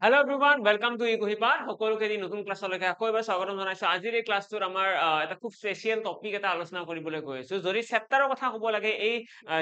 Hello everyone, welcome to Iguhipan. সকলোকে দি নতুন ক্লাছলৈকে আকৌ এবাৰ স্বাগতম জনাইছো। আজিৰ এই ক্লাছটোত আমাৰ এটা খুব স্পেচিয়েল টপিক এটা আলোচনা কৰিবলৈ গৈ আছো। যদি চেপ্টাৰৰ কথা ক'ব লাগে, এই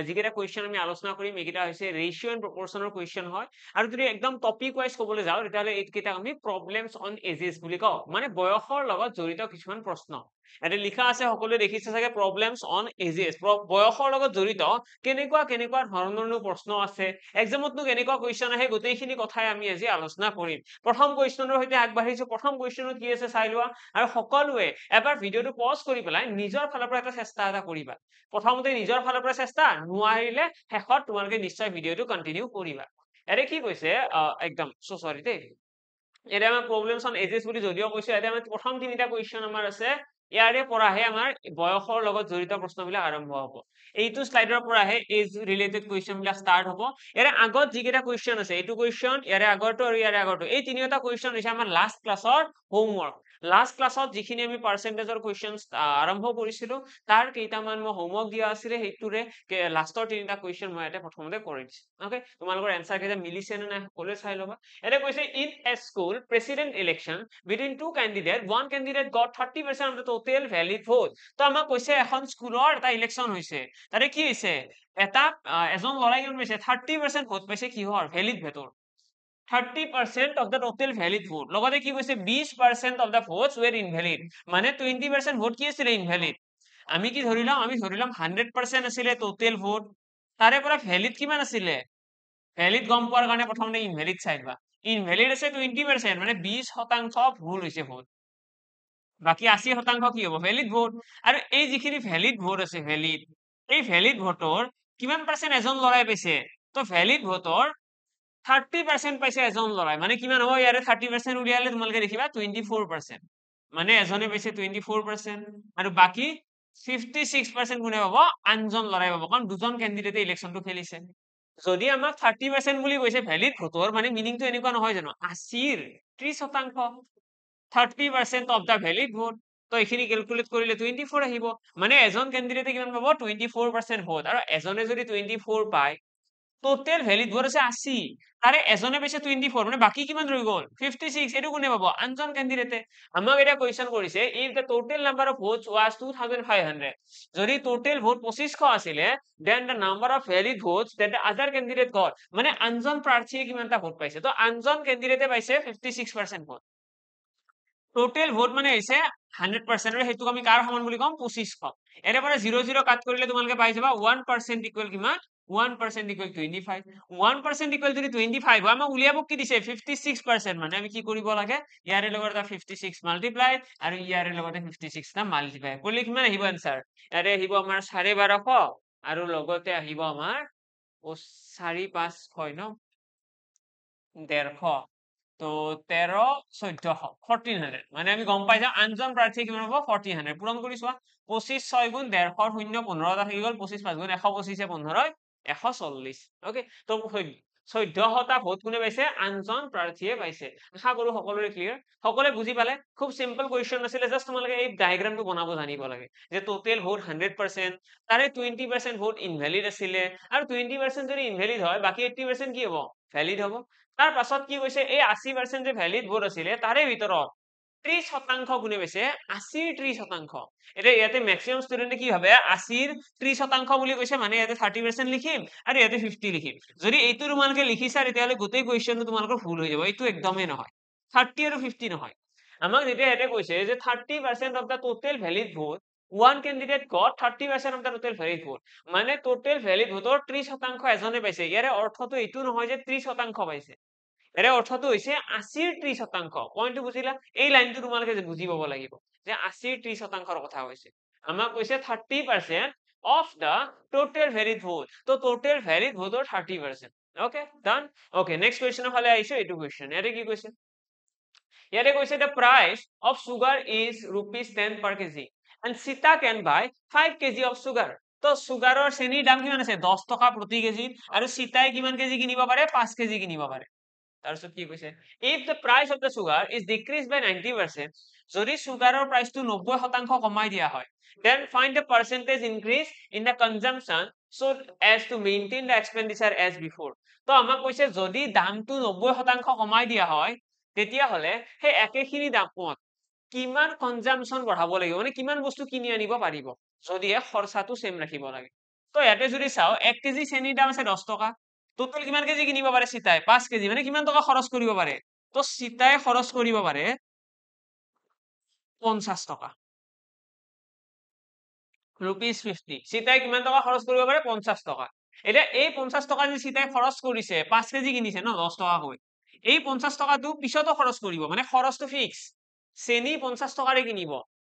যিকেইটা কুৱেশ্যন আমি আলোচনা কৰিম এইকেইটা হৈছে ৰেচিঅ' এণ্ড প্ৰপৰ্চনৰ কুৱেশ্যন হয়। আৰু যদি একদম টপিক ৱাইজ ক'বলৈ যাওঁ তেতিয়াহ'লে এইকেইটা আমি প্ৰব্লেমছ অন এজেছ বুলি কওঁ, মানে বয়সৰ লগত জড়িত কিছুমান প্ৰশ্ন। ইয়াতে লিখা আছে, সকলোৱে দেখিছে চাগে, প্ৰব্লেমছ অন এজেছ। বয়সৰ লগত জড়িত কেনেকুৱা ধৰণৰ প্ৰশ্ন আছে, এক্সামতনো কেনেকুৱা কুৱেশ্যন আহে, গোটেইখিনি কথাই আমি আজি আলোচনা কৰিম। প্ৰথম কুৱেশ্যনৰ সৈতে আগবাঢ়িছো। প্ৰথম কুৱেশ্যনত কি আছে চাই লোৱা, আৰু সকলোৱে এবাৰ ভিডিঅ'টো পজ কৰি পেলাই নিজৰ ফালৰ পৰা এটা চেষ্টা কৰিবা। প্ৰথমতে নিজৰ ফালৰ পৰা চেষ্টা, নোৱাৰিলে শেষত তোমালোকে নিশ্চয় ভিডিঅ'টো কন্টিনিউ কৰিবা। ইয়াতে কি কৈছে, একদম সৰি দেই, এতিয়া আমাৰ প্ৰব্লেমছ অন এজেছ বুলি যদিও কৈছে, এতিয়া আমাৰ প্ৰথম তিনিটা কুৱেশ্যন আমাৰ আছে, ইয়াৰে পৰাহে আমাৰ বয়সৰ লগত জড়িত প্ৰশ্নবিলাক আৰম্ভ হ'ব। এইটো শ্লাইডৰ পৰাহে এজ ৰিলেটেড কুৱেশ্যন বিলাক ষ্টাৰ্ট হ'ব। ইয়াৰে আগত যিকেইটা কুৱেশ্যন আছে, এইটো কুৱেশ্যন, ইয়াৰে আগৰটো আৰু ইয়াৰে আগৰটো, এই তিনিটা কুৱেশ্যন হৈছে আমাৰ লাষ্ট ক্লাছৰ হোমৱৰ্ক। লাষ্ট ক্লাছত যিখিনি আমি পাৰ্চেন্টেজৰ কুৱেশ্যন আৰম্ভ কৰিছিলো, তাৰ কেইটামান মই হোমৱৰ্ক দিয়া আছিলে, সেইটোৰে লাষ্টৰ তিনিটা কুৱেশ্যন মই ইয়াতে প্ৰথমতে কৰি দিছো। অকে, তোমালোকৰ এনচাৰ কেইটা মিলিছে নে নাই সকলোৱে চাই ল'বা। এতিয়া কৈছে, in a school president election between two candidate, one candidate got 30% of the total valid vote. তো আমাক কৈছে এখন স্কুলৰ এটা ইলেকশ্যন হৈছে, তাতে কি হৈছে, এজন ল'ৰাই কিমান পাইছে, 30% ভোট পাইছে, কিহৰ, ভ্যালিড ভোটৰ। 30% of the total valid vote, লগতে কি কৈছে, 20% of the votes were invalid, মানে 20% ভোট কি আছিলে, ইনভ্যালিড। আমি কি ধৰিলাম, 100% আছিলে টোটেল ভোট, তাৰে পৰা ভ্যালিড কিমান আছিলে, ভ্যালিড গম পোৱাৰ কাৰণে প্ৰথমতে ইনভ্যালিড চাই লোৱা। ইনভ্যালিড আছে 20%, মানে 20% ভুল হৈছে ভোট, বাকি 80% কি হ'ব, ভ্যালিড ভোট। আৰু এই যিখিনি ভ্যালিড ভোট আছে, এই ভ্যালিড ভোটৰ কিমান পাৰ্চেন্ট এজন ল'ৰাই পাইছে, তো ভ্যালিড ভোটৰ 30% পাইছে এজন ল'ৰাই, মানে কিমান হ'ব, ইয়াৰে 30% উলিয়ালে তোমালোকে দেখিবা 24%, মানে এজনে পাইছে 24%, আৰু বাকি 56% কোনে পাব, আনজন ল'ৰাই পাব, কাৰণ দুজন কেণ্ডিডেটে ইলেকশ্যনটো খেলিছে। যদি আমাক 30% বুলি কৈছে ভ্যালিড ভোটৰ, মানে মিনিংটো এনেকুৱা নহয় জানো, 80ৰ 30%, 30% অফ দ্য ভ্যালিড ভোট। তো এইখিনি কেলকুলেট কৰিলে 24 আহিব, মানে এজন কেণ্ডিডেটে কিমান পাব, 24% ভোট, আৰু এজনে যদি 24 পায়, টোটেল ভ্যালিড ভোট আছে 80, তাৰে এজনে পাইছে 24, মানে বাকি কিমান ৰৈ গ'ল, 56, এইটো কোনে পাব, আনজন কেণ্ডিডেটে। আমাক এটা কুৱেশ্যন কৰিছে, if the total number of votes was 2500, যদি টোটেল ভোট 2500 আছিলে, then the number of valid votes that the other candidate got, মানে আনজন প্ৰাৰ্থীয়ে কিমানটা ভোট পাইছে, তো আনজন কেণ্ডিডেটে পাইছে 56% ভোট। টোটেল ভোট মানে হৈছে 100%, আৰু সেইটোক আমি কাৰ সমান বুলি কম, 2500। এৰে পৰা 0 কাট কৰিলে তোমালোকে পাই যাবা 1% ইকুৱেল কিমান, 1% ইকুৱেল 25। 1% ইকুৱেল যদি 25 হয়, আমাক উলিয়াব কি দিছে, 56%, মানে আমি কি কৰিব লাগে, ইয়াৰে লগত 56 মাল্টিপ্লাই, আৰু ইয়াৰে লগতে 56 টা মাল্টিপ্লাই কৰিলে কিমান আহিব এনসাৰ, ইয়াৰে আহিব আমাৰ 1250, আৰু লগতে আহিব আমাৰ 4 5 6 ন, 150, তো 13 1400, 1400, মানে আমি গম পাই যাওঁ আনজন প্ৰাৰ্থী কিমান হ'ব, 1400। পূৰণ কৰি চোৱা, 25 6 গুণ 150, 0 15 টা থাকি গ'ল, 25 5 গুণ 125 15 140। ওকে, তো 1400টা ভোট কোনে পাইছে, আনজন প্ৰাৰ্থীয়ে পাইছে। আশা কৰো সকলোৰে ক্লিয়াৰ, সকলোৱে বুজি পালে। খুব সিম্পল কুৱেশ্যন আছিলে, জাস্ট তোমালোকে এই ডায়াগ্ৰামটো বনাব জানিব লাগে, যে টোটেল ভোট 100%, তাৰে 20% ভোট ইনভ্যালিড আছিলে, আৰু 20% যদি ইনভ্যালিড হয়, বাকি 80% কি হ'ব, ভ্যালিড হ'ব। তাৰ পাছত কি কৈছে, এই 80% যে ভ্যালিড ভোট আছিলে, তাৰে ভিতৰত 30% কোনে পাইছে, 80ৰ 30%। এতিয়া ইয়াতে মেক্সিমাম ষ্টুডেণ্টে কি ভাবে, 80ৰ 30% বুলি কৈছে, মানে ইয়াতে 30% লিখিম, আৰু ইয়াতে 50 লিখিম। যদি এইটো তোমালোকে লিখিছা, তেতিয়াহ'লে গোটেই কুৱেশ্যনটো তোমালোকৰ ভুল হৈ যাব, এইটো একদমেই নহয়, 30 আৰু 50 নহয়। আমাক যেতিয়া ইয়াতে কৈছে যে 30% of the total valid vote, one candidate got 30% of the total valid vote, মানে টোটেল ভ্যালিড ভোটৰ 30% এজনে পাইছে। ইয়াৰে অৰ্থটো এইটো নহয় যে 30% পাইছে, ইয়াৰে অৰ্থটো হৈছে 80ৰ 30%। পইণ্টটো বুজিলা, এই লাইনটো তোমালোকে বুজি পাব লাগিব, যে 80ৰ 30%ৰ কথা কৈছে। আমাক কৈছে 30% of the total valid vote, তো টোটেল ভ্যালিড ভোটৰ 30%। ওকে, ডান। ওকে, নেক্সট কুৱেশ্যনৰ ফালে আহিছো। এইটো কুৱেশ্যন ইয়াতে কি কৈছে, ইয়াতে কৈছে the price of sugar is ₹10 per kg and Sita can buy 5 kg of sugar. তো সুগাৰৰ চেনিৰ দাম কিমান আছে, 10 টকা প্ৰতি কেজি, আৰু চিতাই কিমান কেজি কিনিব পাৰে, 5 কেজি কিনিব পাৰে। তাৰপিছত কি কৈছে if the price of the sugar is decreased by 90%, যদি সুগাৰৰ প্ৰাইচটো 90% কমাই দিয়া হয়, then find the percentage increase in the consumption so as to maintain the expenditure as before. তো আমাক কৈছে যদি দামটো 90% কমাই দিয়া হয় তেতিয়া হলে সেই একেখিনি দামত কিমান কনজাম্পশন বঢ়াব লাগিব, মানে কিমান বস্তু কিনি আনিব পাৰিব যদিহে খৰচাটো সেম ৰাখিব লাগে। তো ইয়াতে যদি চাও 1 কেজি চেনিৰ দাম আছে 10 টকা, টোটাল কিমান কেজি কিনিব পাৰে চিতাই 5 কেজি, মানে কিমান টকা খৰচ কৰিব পাৰে, তো চিতাই খৰচ কৰিব পাৰে 50 টকা, ₹50। চিতাই কিমান টকা খৰচ কৰিব পাৰে 50 টকা। এতিয়া এই 50 টকা যে চিতাই খৰচ কৰিছে 5 কেজি কিনিছে ন 10 টকাকৈ, এই 50 টকাটো পিছতো খৰচ কৰিব, মানে খৰচটো ফিক্স। চেনি 50 টকাৰে কিনিব,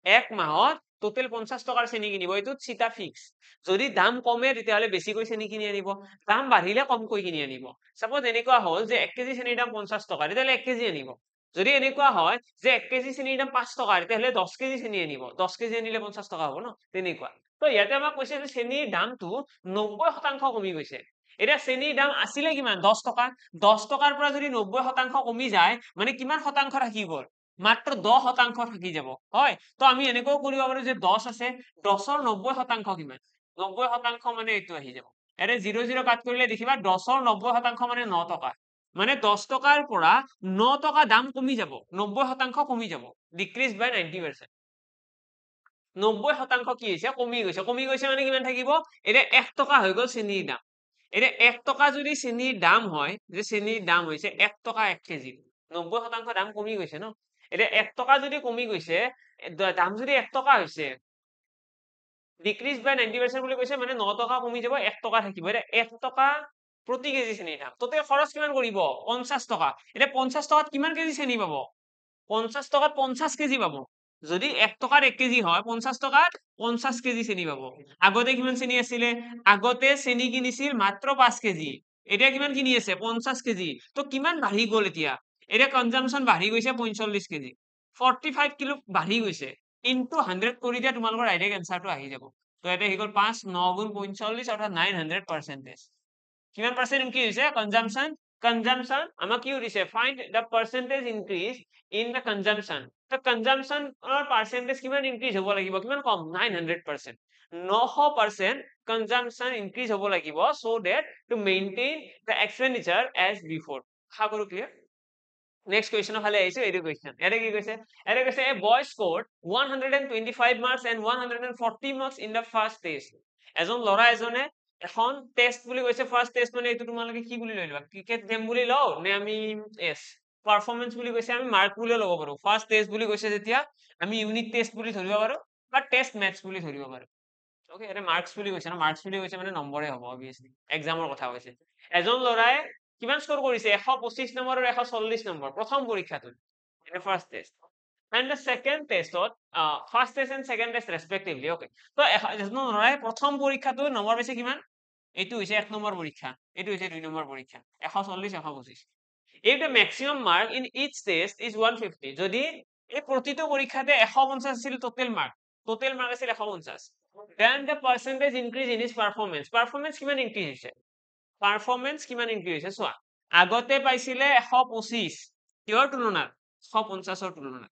এক মাহত টোটেল 50 টকাৰ চেনি কিনিব, এইটোত চিতা ফিক্স। যদি দাম কমে তেতিয়াহলে বেছিকৈ চেনি কিনি আনিব, দাম বাঢ়িলে কমকৈ কিনি আনিব। সাপোজ এনেকুৱা হল যে 1 কেজি চেনিৰ দাম 50 টকা, তেতিয়াহলে 1 কেজি আনিব। যদি এনেকুৱা হয় যে 1 কেজি চেনিৰ দাম 5 টকা, তেতিয়াহলে 10 কেজি চেনি আনিব, 10 কেজি আনিলে 50 টকা হ'ব ন, তেনেকুৱা। তো ইয়াতে আমাক কৈছে যে চেনিৰ দামটো 90% কমি গৈছে। এতিয়া চেনিৰ দাম আছিলে কিমান 10 টকা, 10 টকাৰ পৰা যদি 90% কমি যায় মানে কিমান শতাংশ থাকি গ'ল, মাত্ৰ 10% থাকি যাব, হয়। তো আমি এনেকৈও কৰিব পাৰো যে 10 আছে, 10ৰ 90% কিমান, 90% মানে এইটো আহি যাব। এৰে 0 0 কাট কৰিলে দেখিবা 10ৰ 90% মানে 9 টকা, মানে 10 টকাৰ পৰা 9 টকা দাম কমি যাব, 90% কমি যাব, ডিক্ৰিজ বাই 90%। 90% কি হৈছে কমি গৈছে, কমি গৈছে মানে কিমান থাকিব, এতিয়া 1 টকা হৈ গ'ল চেনিৰ দাম। এতিয়া 1 টকা যদি চেনিৰ দাম হয়, যে চেনিৰ দাম হৈছে 1 টকা 1 কেজি, 90% দাম কমি গৈছে ন। এতিয়া 1 টকা যদি কমি গৈছে, দাম যদি 1 টকা হৈছে, ডিক্ৰিজ বাই 90% বুলি কৈছে, মানে 9 টকা কমি যাব 1 টকা থাকিব। এতিয়া 1 টকা প্ৰতি কেজি চেনিৰ দাম, টোটেল খৰচ কিমান কৰিব 50 টকা। এতিয়া 50 টকাত কিমান কেজি চেনি পাব, 50 টকাত 50 কেজি পাব। যদি 1 টকাত 1 কেজি হয় 50 টকাত 50 কেজি চেনি পাব। আগতে কিমান চেনি আছিলে, আগতে চেনি কিনিছিল মাত্ৰ 5 কেজি, এতিয়া কিমান কিনি আছে 50 কেজি। তো কিমান বাঢ়ি গ'ল এতিয়া, এতিয়া কনজাম্পশন বাঢ়ি গৈছে 45 কেজি, 45 কিলো বাঢ়ি গৈছে। ইনটু 100 কৰি দিয়া তোমালোকৰ ডাইৰেক্ট এনসাৰটো আহি যাব। তো ইয়াতে আহি গ'ল 5 9 গুণ 45 অৰ্থাৎ 900%। কিমান পাৰ্চেন্ট ইনক্ৰিজ হৈছে কনজাম্পশন, কনজাম্পশন আমাক কি দিছে, find the percentage increase in the consumption. তো কনজাম্পশনৰ পাৰ্চেন্টেজ কিমান ইনক্ৰিজ হ'ব লাগিব, কিমান কম 900%, 900% কনজাম্পশন ইনক্ৰিজ হ'ব লাগিব, so that to maintain the expenditure as before। আশা কৰো ক্লিয়াৰ। নেক্সট কুৱেশ্যনৰ ফালে আহিছো, এইটো কুৱেশ্যন ইয়াতে কি কৈছে, ইয়াতে কৈছে এ বয় স্ক'ৰ্ড 125 marks and 140 marks in the first test. এজন ল'ৰা এজনে এখন টেষ্ট বুলি কৈছে, ফাৰ্ষ্ট টেষ্ট মানে এইটো তোমালোকে কি বুলি লৈ ল'বা, ক্ৰিকেট গেম বুলি লও নে আমি এছ পাৰফৰমেন্স বুলি কৈছে আমি মাৰ্ক বুলি ল'ব পাৰো। ফাৰ্ষ্ট টেষ্ট বুলি কৈছে যেতিয়া আমি ইউনিট টেষ্ট বুলি ধৰিব পাৰো বা টেষ্ট মেথছ বুলি ধৰিব পাৰো। ওকে, এটা মাৰ্কস বুলি কৈছে ন, মাৰ্কস বুলি কৈছে মানে নম্বৰে হ'ব অবভিয়াছলি, এক্সামৰ কথা কৈছে। এজন ল'ৰাই কিমান স্কোৰ কৰিছে 125 নম্বৰ আৰু 140 নম্বৰ প্ৰথম পৰীক্ষাটোত, এটা first test. and the second test first test and second test respectively। okay, তো এজন ল'ৰাই প্ৰথম পৰীক্ষাটোত নম্বৰ পাইছে কিমান, এইটো হৈছে 1 নম্বৰ পৰীক্ষা, এইটো হৈছে 2 নম্বৰ পৰীক্ষা, 140 125। if the maximum mark in each test is 150, যদি এই প্ৰতিটো পৰীক্ষাতে 150 আছিল টোটেল মাৰ্ক আছিল 150, then the percentage increase in his performance, performance কিমান ইনক্ৰিজ হৈছে, পাৰফৰমেন্স কিমান ইনক্ৰিজ হৈছে চোৱা, আগতে পাইছিলে 125, কিহৰ তুলনাত 150ৰ তুলনাত,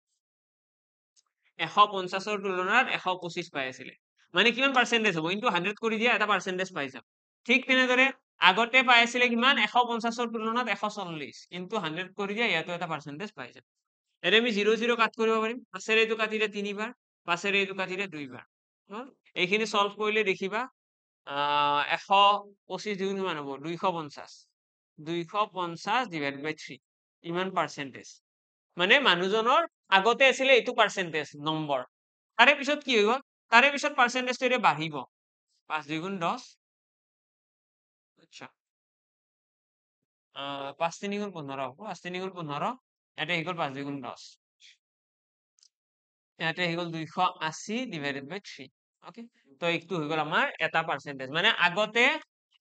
150ৰ তুলনাত 125 পাই আছিলে, মানে কিমান পাৰ্চেন্টেজ হ'ব, ইনটু 100 কৰি দিয়া এটা পাৰ্চেন্টেজ পাই যাম। ঠিক তেনেদৰে আগতে পাই আছিলে কিমান 150ৰ তুলনাত 140, ইনটু 100 কৰি দিয়া ইয়াতো এটা পাৰ্চেন্টেজ পাই যাম। এনে আমি 0 0 কাট কৰিব পাৰিম, 5ৰে এইটো কাটিলে 3 বাৰ, 5ৰে এইটো কাটিলে 2 বাৰ। এইখিনি সলভ কৰিলে দেখিবা 125 দুগুণ কিমান হ'ব 250, 250 ডিভাইড বাই 3, ইমান পাৰ্চেন্টেজ। মানে মানুহজনৰ আগতে আছিলে এইটো পাৰ্চেন্টেজ নম্বৰ, তাৰে পিছত কি হৈ গ'ল, তাৰে পিছত পাৰ্চেন্টেজটো এতিয়া বাঢ়িব, 5 2 গুণ 10, আচ্ছা 5 3 গুণ 15 হ'ব, 5 3 গুণ 15, ইয়াতে আহি গ'ল 5 2 গুণ 10, ইয়াতে আহি গ'ল 280 ডিভাইডেড বাই 3। ওকে, তো এইটো হৈ গ'ল আমাৰ এটা পাৰ্চেন্টেজ, মানে আগতে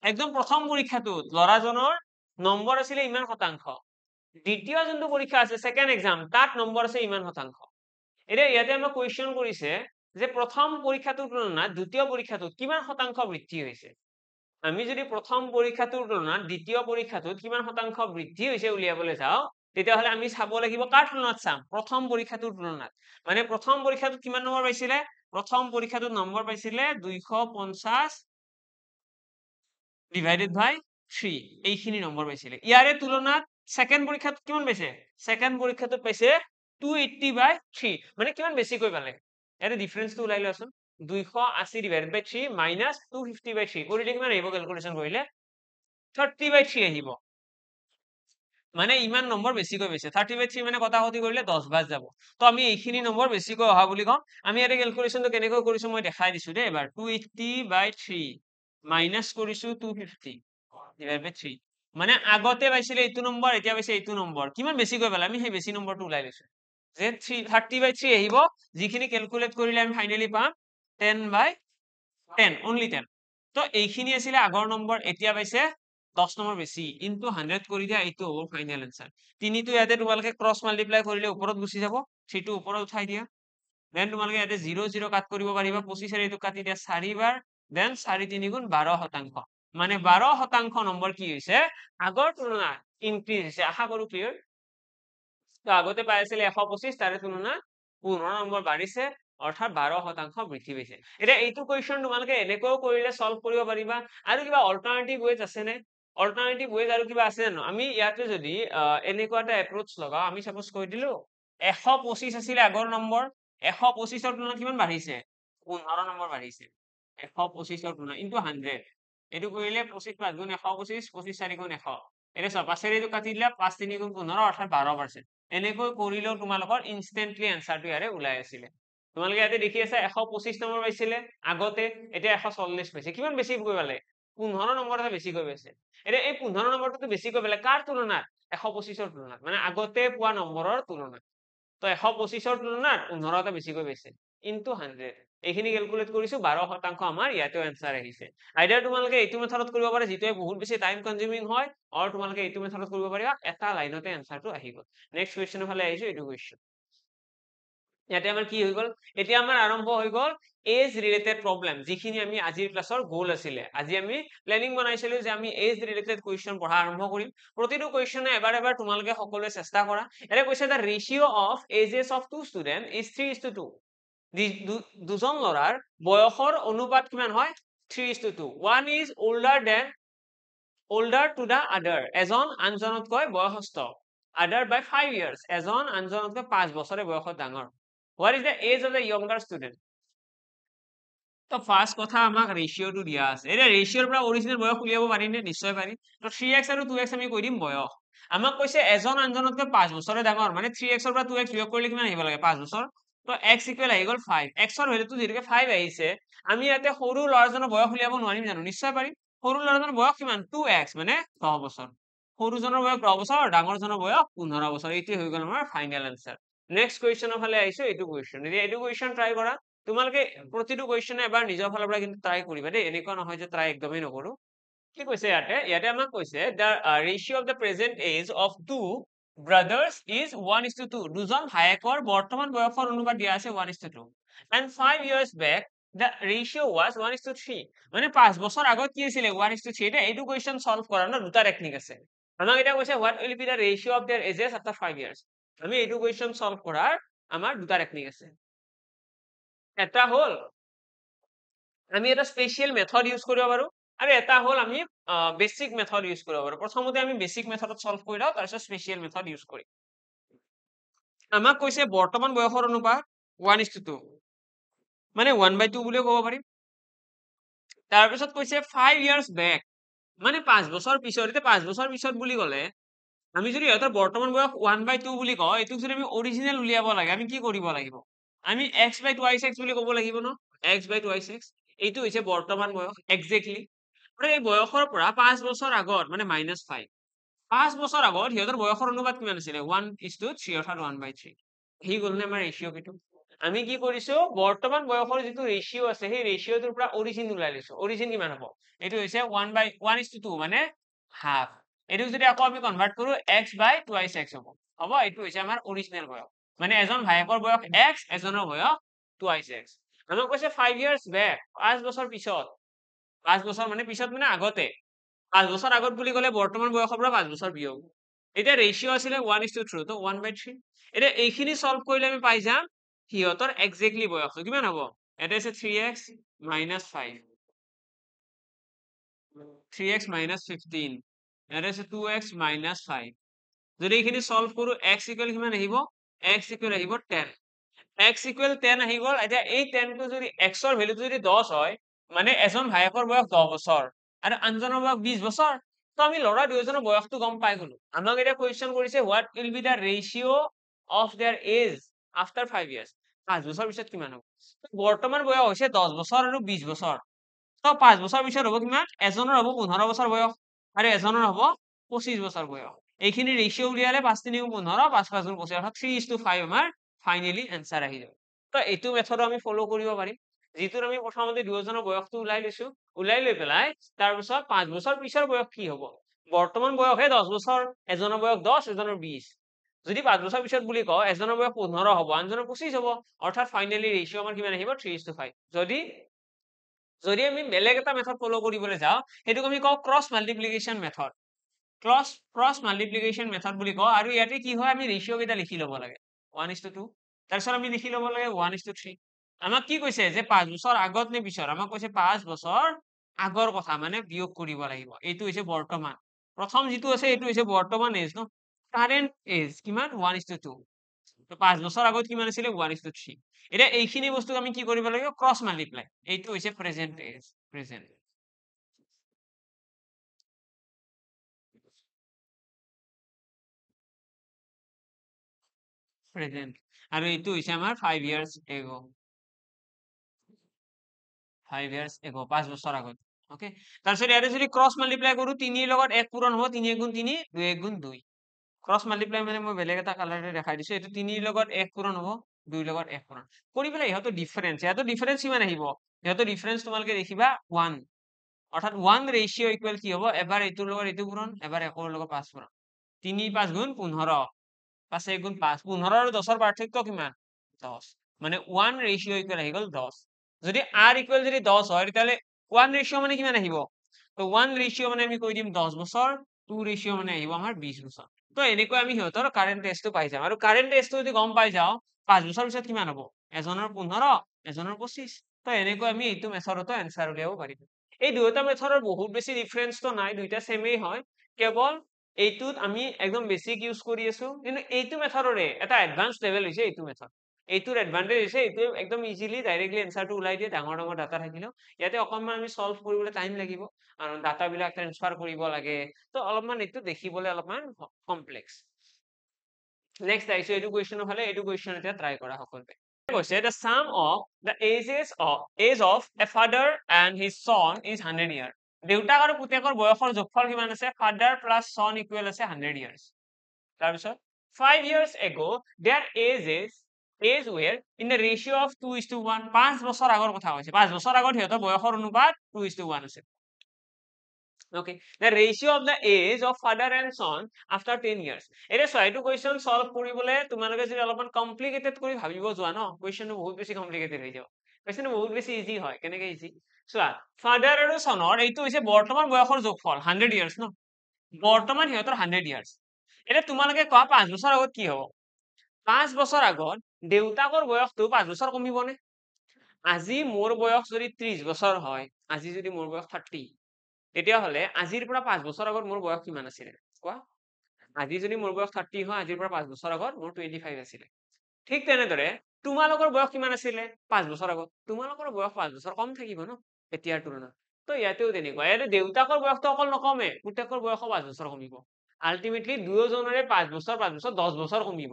একদম প্ৰথম পৰীক্ষাটোত ল'ৰাজনৰ নম্বৰ আছিলে ইমান শতাংশ, দ্বিতীয় যোনটো পৰীক্ষা আছে সেকেন্ড এক্সাম তাত নম্বৰ আছে ইমান শতাংশ। এতিয়া ইয়াতে আমাক কুৱেশ্যন কৰিছে যে প্ৰথম পৰীক্ষাটোৰ তুলনাত দ্বিতীয় পৰীক্ষাটোত কিমান শতাংশ বৃদ্ধি হৈছে, আমি যদি প্ৰথম পৰীক্ষাটোৰ তুলনাত দ্বিতীয় পৰীক্ষাটোত কিমান শতাংশ বৃদ্ধি হৈছে উলিয়াবলৈ যাওঁ তেতিয়াহ'লে আমি চাব লাগিব কাৰ তুলনাত চাম প্ৰথম পৰীক্ষাটোৰ তুলনাত মানে প্ৰথম পৰীক্ষাটোত কিমান নম্বৰ পাইছিলে প্ৰথম পৰীক্ষাটোত নম্বৰ পাইছিলে 250 ডিভাইডেড বাই 3 এইখিনি নম্বৰ পাইছিলে ইয়াৰে তুলনাত সেকেন্ড পৰীক্ষাটোত কিমান পাইছে সেকেন্ড পৰীক্ষাটোত পাইছে 280 বাই 3 মানে কিমান বেছিকৈ পালে ইয়াৰে ডিফাৰেন্সটো ওলাই লোৱাচোন 280 divided by 3 minus 250 by 3 কৰিলে কিমান আহিব ক্যালকুলেশন কৰিলে 30 by 3 আহিব মানে ইমান নম্বৰ বেছিকৈ পাইছে 30 by 3 মানে কটাকটি কৰিলে 10 বাজ যাব তো আমি এইখিনি নম্বৰ বেছিকৈ অহা বুলি কম আমি ইয়াৰে ক্যালকুলেশনটো কেনেকৈ কৰিছো মই দেখাই দিছো দে এবাৰ 280 by 3 মাইনাস কৰিছো 250 divided by 3 মানে আগতে পাইছিলে এইটো নম্বৰ এতিয়া পাইছে এইটো নম্বৰ কিমান বেছিকৈ পালে আমি সেই বেছি নম্বৰটো ওলাই লৈছো যে 30 by 3 আহিব যিখিনি ক্যালকুলেট কৰিলে আমি ফাইনালি পাম 10 by 10 only 10 তো এইখিনি আছিলে আগৰ নম্বৰ এতিয়া পাইছে 10 নম্বৰ বেছি ইনটু 100 কৰি দিয়া এইটো হ'ব ফাইনাল আনসাৰ তিনিটো ইয়াতে তোমালোকে ক্ৰস মাল্টিপ্লাই কৰিলে ওপৰত গুচি যাব থ্ৰিটো ওপৰত উঠাই দিয়া দেন তোমালোকে ইয়াতে 0 0 কাট কৰিব পাৰিবা 25 এৰ এইটো কাটি দিয়া 4 বাৰ দেন 4 3 গুণ 12% মানে 12% নম্বৰ কি হৈছে আগৰ তুলনাত ইনক্ৰিজ হৈছে আশা কৰো ক্লিয়াৰ তো আগতে পাই আছিল 125 তাৰে তুলনাত 15 নম্বৰ বাঢ়িছে অৰ্থাৎ 12% বৃদ্ধি পাইছে এতিয়া এইটো কোৱেশ্চন তোমালোকে এনেকৈও কৰিলে সলভ কৰিব পাৰিবা আৰু কিবা অল্টাৰনেটিভ ওয়েজ আছে নে অল্টাৰনেটিভ ওয়েজ আৰু কিবা আছে জানো আমি ইয়াতে যদি এনেকুৱা এটা এপ্ৰোচ লগাও আমি সাপোজ কৈ দিলো 125 আছিল আগৰ নম্বৰ 125 ৰ তুলনাত কিমান বাঢ়িছে 15 নম্বৰ বাঢ়িছে 125 ৰ তুলনাত ইনটু 100 এইটো কৰিলে 25 5 গুণ 125 25 4 গুণ 100 এটা সব পাঁচেৰে এইটো কাটি দিলে 5 3 গুণ 15 অৰ্থাৎ 12% এনেকৈ কৰিলেও তোমালোকৰ ইনস্ট্যান্টলি আনসাৰটো ইয়াৰে ওলাই আছিলে তোমালোকে ইয়াতে দেখি আছে 125 নম্বৰ পাইছিলে আগতে এতিয়া 140 পাইছে কিমান বেছি কৈ পালে 15 নম্বৰ এটা বেছি কৈ পাইছে এতিয়া এই 15 নম্বৰটো বেছি কৈ পালে কাৰ তুলনাত 125 ৰ তুলনাত মানে আগতে পোৱা নম্বৰৰ তুলনাত তো 125 ৰ তুলনাত 15 এটা বেছি কৈ পাইছে ইনটু 100 এইখিনি ক্যালকুলেট কৰিছো 12% আমাৰ ইয়াতেও আনসাৰ আহিছে আইদাৰ তোমালোকে এইটো মেথডত কৰিব পাৰা যিটোৱে বহুত বেছি টাইম কনজিউমিং হয় অৰ তোমালোকে এইটো মেথডত কৰিব পাৰিবা এটা লাইনতে আনসাৰটো আহি গ'ল নেক্সট কোৱেশ্চনৰ ফালে আহিছো এইটো কোৱেশ্চন ইয়াতে আমাৰ কি হৈ গ'ল এতিয়া আমাৰ আৰম্ভ হৈ গ'ল এজ ৰিলেটেড প্ৰবলেম যিখিনি আমি আজিৰ ক্লাছৰ গোল আছিলে আজি আমি প্ল্যানিং বনাইছিলো যে আমি এজ ৰিলেটেড কুৱেশ্চন পঢ়া আৰম্ভ কৰিম প্ৰতিটো কুৱেশ্চনে এবাৰ এবাৰ তোমালোকে সকলোৱে চেষ্টা কৰা এটা কৈছে the ratio of ages of two student is 3:2 দুজন লৰাৰ বয়সৰ অনুপাত কিমান হয় 3:2 one is older to the other এজন আনজনতকৈ বয়সস্থ other by 5 years এজন আনজনতকৈ 5 বছৰে বয়সত ডাঙৰ what is the age of the younger student তো ফাৰ্স্ট কথা আমাক ৰেশিওটো দিয়া আছে এটা ৰেশিওৰ পৰা অৰিজিনাল বয়স উলিয়াব পাৰি নে নিশ্চয় পাৰি তো 3x আৰু 2x আমি কৈ দিম বয়স আমাক কৈছে এজন আনজনতকৈ 5 বছৰে ডাঙৰ মানে 3x ৰ পৰা 2x বিয়োগ কৰিলে কিমান আহিব লাগে 5 বছৰ তো x ইকুৱেল আহি গ'ল 5 x ৰ ভ্যালুটো যেনেকৈ 5 আহিছে আমি ইয়াতে সৰু ল'ৰাজনৰ বয়স উলিয়াব নোৱাৰিম জানো নিশ্চয় পাৰিম সৰু ল'ৰাজনৰ বয়স কিমান 2x মানে 10 বছৰ সৰুজনৰ বয়স 10 বছৰ ডাঙৰজনৰ বয়স 15 বছৰ এইটোৱে হৈ গ'ল আমাৰ ফাইনাল আনসাৰ নেক্সট কুৱেশ্চনৰ ফালে আহিছো এইটো কুৱেশ্চন এতিয়া এইটো কুৱেশ্চন ট্ৰাই কৰা তোমালোকে প্ৰতিটো কুৱেশ্চনে এবাৰ নিজৰ ফালৰ পৰা কিন্তু ট্ৰাই কৰিবা দেই এনেকুৱা নহয় যে ট্ৰাই একদমেই নকৰো কি কৈছে ইয়াতে আমাক কৈছে the ratio of the present age of two brothers is 1:2 দুজন ভায়েকৰ বৰ্তমান বয়সৰ অনুপাত দিয়া আছে 1:2 and 5 years back the ratio was 1:3 মানে 5 বছৰ আগত কি আছিল 1:3 এটা এইটো কুৱেশ্চন সলভ কৰাৰ না দুটা টেকনিক আছে আমাক এটা কৈছে what will be the ratio of their ages after 5 years আমি এইটো কুৱেশ্চন সলভ কৰাৰ আমাৰ দুটা টেকনিক আছে এটা হল আমি এটা স্পেশাল মেথড ইউজ কৰিব পাৰো আৰু এটা হল আমি বেসিক মেথড ইউজ কৰিব পাৰো প্ৰথমতে আমি বেসিক মেথডত সলভ কৰি দাও তাৰপিছত স্পেশাল মেথড ইউজ কৰিম আমাক কৈছে বৰ্তমান বয়সৰ অনুপাত 1:2 মানে 1/2 বুলিও ক'ব পাৰিম তাৰপিছত কৈছে 5 years back মানে 5 বছৰ পিছত এটা 5 বছৰ পিছত বুলি ক'লে আমি যদি ইহঁতৰ বৰ্তমান বয়স 1/2 বুলি কওঁ এইটোক যদি আমি অৰিজিনাল উলিয়াব লাগে আমি কি কৰিব লাগিব আমি x by twice x বুলি ক'ব লাগিব ন x by twice x এইটো হৈছে বৰ্তমান বয়স এক্স্যাক্টলি আৰু এই বয়সৰ পৰা 5 বছৰ আগত মানে -5 5 বছৰ আগত সিহঁতৰ বয়সৰ অনুপাত কিমান আছিল 1:3 অৰ্থাৎ 1/3 হি গ'লনে আমাৰ ৰেশিও কিটো আমি কি কৰিছো বৰ্তমান বয়সৰ যিটো ৰেশিও আছে সেই ৰেশিওটোৰ পৰা অৰিজিন ওলাই লৈছো অৰিজিন কিমান হ'ব এইটো হৈছে 1:2 মানে হাফ এইটো যদি আকৌ আমি কনভার্ট কৰো x by twice x হ'ব এইটো হৈছে আমাৰ অৰিজিনাল বয়স মানে এজন ভায়েকৰ বয়স x এজনৰ বয়স twice x আমাক কৈছে 5 years back 5 বছৰ পিছত 5 বছৰ মানে পিছত মানে আগতে 5 বছৰ আগত বুলি ক'লে বৰ্তমান বয়সৰ পৰা 5 বছৰ বিয়োগ এতিয়া ৰেচিঅ' আছিলে 1:3 তো 1/3 এতিয়া এইখিনি সলভ কৰিলে আমি পাই যাম সিহঁতৰ এক্সাক্টলি বয়সটো কিমান হ'ব এটা আছে 3x - 5 3x - 15 এটা আছে 2x - 5 যদি এইখিনি সলভ কৰো x ইকুৱেল কিমান আহিব x ইকুৱেল আহিব 10 x ইকুৱেল 10 আহি গ'ল এতিয়া এই 10 টো যদি x ৰ ভ্যালুটো যদি 10 হয় মানে এজন ভাইকৰ বয়স 10 বছৰ আৰু আনজনৰ বয়স 20 বছৰ তো আমি লৰা দুজনৰ বয়সটো গম পাই গলো আমাক এটা কোৱেশ্চন কৰিছে what will be the ratio of their age after 5 years 5 বছৰ পিছত কিমান হ'ব বৰ্তমান বয়স হৈছে 10 বছৰ আৰু 20 বছৰ তো 5 বছৰ পিছত হ'ব কিমান এজনৰ হ'ব 15 বছৰ বয়স আৰু এজনৰ হ'ব 25 বছৰ বয়স এইখিনি ৰেশিও উলিয়ালে 5 3 15 5 5 25 অৰ্থাৎ 3:5 আমাৰ ফাইনালি এনসাৰ আহি যাব তো এইটো মেথড আমি ফলো কৰিব পাৰিম যিটোৰ আমি প্ৰথমতে দুজনৰ বয়সটো উলাই লৈছো উলাই লৈ পেলাই তাৰ পিছত 5 বছৰ পিছৰ বয়স কি হ'ব বৰ্তমান বয়সে 10 বছৰ এজনৰ বয়স 10 এজনৰ 20 যদি 5 বছৰ পিছত বুলি কও এজনৰ বয়স 15 হ'ব আনজনৰ 25 হ'ব অৰ্থাৎ ফাইনালি ৰেশিও আমাৰ কিমান আহিব 3:5 যদি আমি বেলেগ এটা মেথড ফলো কৰিবলৈ যাও হেতুক আমি কও cross multiplication method cross multiplication method বুলি কও আৰু ইয়াতে কি হয় আমি ৰেশিও কেইটা লিখি লব লাগে 1:2 তাৰপিছত আমি লিখি লব লাগে 1:3 আমাক কি কৈছে যে 5 বছৰ আগত নে পিছত আমাক কৈছে 5 বছৰ আগৰ কথা মানে বিয়োগ কৰিব লাগিব এইটো হৈছে বৰ্তমান প্ৰথম যেটো আছে এইটো হৈছে বৰ্তমান এজ ন কাৰেন্ট এজ কিমান 1:2 তো 5 বছৰ আগত কিমান আছিল 1:3 এটা এইখিনি বস্তু আমি কি কৰিব লাগিব ক্ৰস মাল্টিপ্লাই এইটো হৈছে প্ৰেজেন্ট এজ প্ৰেজেন্ট প্ৰেজেন্ট আৰু এইটো হৈছে আমাৰ 5 ইয়াৰ্স এগো 5 ইয়াৰ্স এগো 5 বছৰ আগত ওকে তাৰপিছত ইয়াতে যদি ক্ৰস মাল্টিপ্লাই কৰো 3 ৰ লগত 1 পূৰণ হ'ব 3 × 3 2 × 2 ক্ৰস মাল্টিপ্লাই মানে মই বেলেগ এটা কালাৰে দেখাই দিছো এটো 3 ৰ লগত 1 পূৰণ হ'ব 2 ৰ লগত 1 পূৰণ কৰি পেলাই ইহতৰ ডিফাৰেন্স কিমান আহিব ইহতৰ ডিফাৰেন্স তোমালোকে দেখিবা 1 অৰ্থাৎ 1 ৰেশিও ইকুৱেল কি হ'ব এবাৰ এইটোৰ লগত এইটো পূৰণ এবাৰ একৰ লগত 5 পূৰণ 3 5 গুণ 15 5 1 গুণ 5 15 আৰু 10 ৰ পাৰ্থক্য কিমান 10 মানে 1 ৰেশিও ইকুৱেল আহি গ'ল 10 যদি r ইকুৱেল যদি 10 হয় তেতিয়ালে 1 ৰেশিও মানে কিমান আহিব তো 1 ৰেশিও মানে আমি কৈ দিম 10 বছৰ 2 ৰেশিও মানে আহিব আমাৰ 20 বছৰ তো এনেকৈ আমি হিহঁতৰ কাৰেন্ট টেষ্টটো পাই যাম আৰু কাৰেন্ট টেষ্টটো যদি গম পাই যাও 5 বছৰ পিছত কিমান হ'ব এজনৰ 15 এজনৰ 25 তো এনেকৈ আমি এইটো মেথডতো আনসাৰ উলিয়াব পাৰিম এই দুইটা মেথডৰ বহুত বেছি ডিফাৰেন্স তো নাই দুইটা সেমই হয় কেৱল এইটোত আমি একদম বেসিক ইউজ কৰি আছো কিন্তু এইটো মেথডৰে এটা এডভান্স লেভেল হৈছে এইটো মেথড এইটোৰ এডভান্টেজ হৈছে এইটো একদম ইজিলি ডাইৰেক্টলি এনসাৰটো উলাই দিয়ে ডাঙৰ ডাঙৰ ডাটা থাকিলেও ইয়াতে অকনমান আমি সলভ কৰিবলৈ টাইম লাগিব আৰু ডাটা বিলাক ট্ৰান্সফাৰ কৰিব লাগে তো অলপমান এইটো দেখিবলৈ অলপমান কমপ্লেক্স নেক্সট আহিছো এইটো কোৱেশ্চনৰ ফালে এইটো কোৱেশ্চন এটা ট্ৰাই কৰা সকলোৱে কৈছে the sum of the age of a father and his son is 100 years দেউতাক আৰু পুতেকৰ বয়সৰ যোগফল কিমান আছে father plus son equal আছে 100 years তাৰপিছত 5 years ago their age were in the ratio of 2:1 5 বছৰ আগৰ কথা কৈছে 5 বছৰ আগত সিহঁতৰ বয়সৰ অনুপাত 2:1 আছে okay the ratio of the age of father and son after 10 years এটা সয়টো কোৱেশ্চন সলভ কৰিবলে তোমালোকে যদি অলপমান কমপ্লিকেটেড কৰি ভাবিব যোৱা ন কোৱেশ্চনটো বহুত বেছি কমপ্লিকেটেড হৈ যাব কোৱেশ্চনটো বহুত বেছি ইজি হয় কেনেকে ইজি চোৱা ফাদাৰ আৰু সনৰ এইটো হৈছে বৰ্তমান বয়সৰ যোগফল 100 ইয়াৰ্স ন বৰ্তমান সিহঁতৰ 100 ইয়াৰ্স এটা তোমালোকে কোৱা 5 বছৰ আগত কি হ'ব 5 বছৰ আগত দেউতাকৰ বয়সটো 5 বছৰ কমিবনে আজি মোৰ বয়স যদি 30 বছৰ হয় আজি যদি মোৰ বয়স 30 তেতিয়া হলে আজিৰ পৰা 5 বছৰ আগত মোৰ বয়স কিমান আছিল কোৱা আজি যদি মোৰ বয়স 30 হয় আজিৰ পৰা 5 বছৰ আগত মোৰ 25 আছিল ঠিক তেনেদৰে তোমালোকৰ বয়স কিমান আছিল 5 বছৰ আগত তোমালোকৰ বয়স 5 বছৰ কম থাকিব ন এতিয়াৰ তুলনাত তো ইয়াতেও তেনেকুৱা ইয়াতে দেউতাকৰ বয়সটো অকল নকমে পুতেকৰ বয়স 5 বছৰ কমিব আলটিমেটলি দুয়োজনৰে 5 বছৰ 10 বছৰ কমিব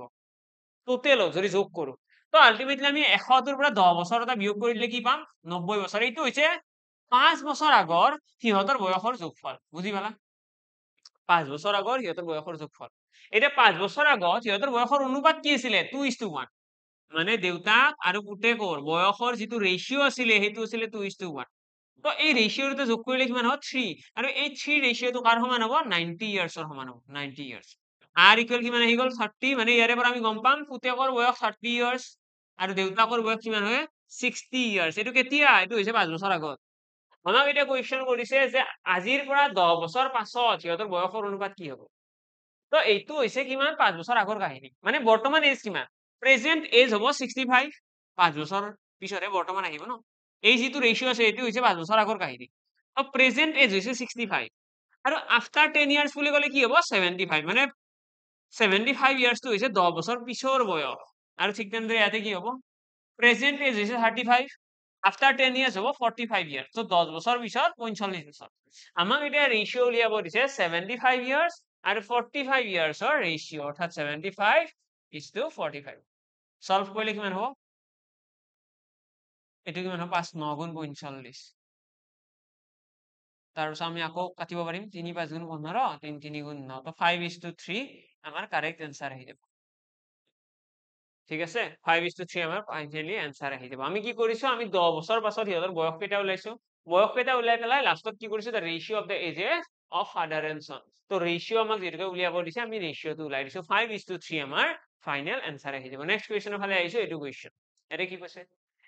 টোটেল যদি যোগ কৰো তো আলটিমেটলি আমি 100 টোৰ পৰা 10 বছৰ এটা বিয়োগ কৰিলে কি পাম 90 বছৰ এইটো হৈছে 5 বছৰ আগৰ সিহঁতৰ বয়সৰ যোগফল বুজি পালা 5 বছৰ আগৰ সিহঁতৰ বয়সৰ যোগফল এটা 5 বছৰ আগত সিহঁতৰ বয়সৰ অনুপাত কি আছিল 2:1 মানে দেউতাক আৰু পুতেকৰ বয়সৰ যিটো ৰেশিও আছিল হেতু আছিল 2:1 তো এই ৰেশিওটো যোগ কৰিলে কিমান হ'ব 3 আৰু এই 3 ৰেশিওটো কাৰ সমান হ'ব 90 ইয়াৰ্সৰ সমান হ'ব 90 ইয়াৰ্স r ইকুৱেল কিমান আহি গ'ল 30 মানে ইয়াৰে পৰা আমি গম পাম পুতেকৰ বয়স 30 ইয়াৰ্স আৰু দেউতাকৰ বয়স কিমান হয় 60 ইয়াৰ্স এইটো কেতিয়া এইটো হৈছে 5 বছৰ আগত আমাক এটা কুৱেশ্যন কৰিছে যে আজিৰ পৰা 10 বছৰ পাছত সিহঁতৰ বয়সৰ অনুপাত কি হ'ব? তো এইটো হৈছে কিমান 5 বছৰ আগৰ কাহিনী মানে বৰ্তমান এজ কিমান প্ৰেজেন্ট এজ হ'ব 65 5 বছৰ পিছতহে বৰ্তমান আহিব ন এই যিটো ৰেচিঅ আছে এইটো হৈছে 5 বছৰ আগৰ কাহিনী তো প্ৰেজেন্ট এজ হৈছে 65 আৰু আফটাৰ 10 ইয়াৰ্স বুলি ক'লে কি হ'ব 75 মানে 75 ইয়াৰ্সটো হৈছে 10 বছৰ পিছৰ বয়স আৰু ঠিক তেনেদৰে ইয়াতে কি হ'ব প্ৰেজেন্ট এজ হৈছে 35 আফটাৰ 10 ইয়াৰ্স হ'ব 45 ইয়াৰ্স তো 10 বছৰ পিছত 45 বছৰ আমাক এতিয়া ৰেচিঅ উলিয়াব দিছে 75 ইয়াৰ্স আৰু 45 ইয়াৰ্সৰ ৰেচিঅ অৰ্থাৎ 75:45 সলভ কৰিলে কিমান হ'ব এইটো কিমান হ'ব 5 9 গুণ 45 তাৰপিছত আমি আকৌ কাটিব পাৰিম 3 5 গুণ 15 3 3 গুণ 9 তো 5:3 আমাৰ কাৰেক্ট এনসাৰ আহি যাব ঠিক আছে 5:3 আমাৰ ফাইনালি এনসাৰ আহি যাব আমি কি কৰিছো আমি 10 বছৰ পাছত হিহঁতৰ বয়স কেইটা ওলাইছো বয়স কেইটা ওলাই পেলাই লাষ্টত কি কৰিছো the ratio of the ages of father and son তো ৰেচিঅ আমাক যেটোকে উলিয়াব দিছে আমি ৰেচিঅটো ওলাই দিছো 5:3 আমাৰ ফাইনাল এনসাৰ আহি যাব নেক্সট কুৱেশ্যনৰ ফালে আহিছো এইটো কুৱেশ্যন এটা কি কৈছে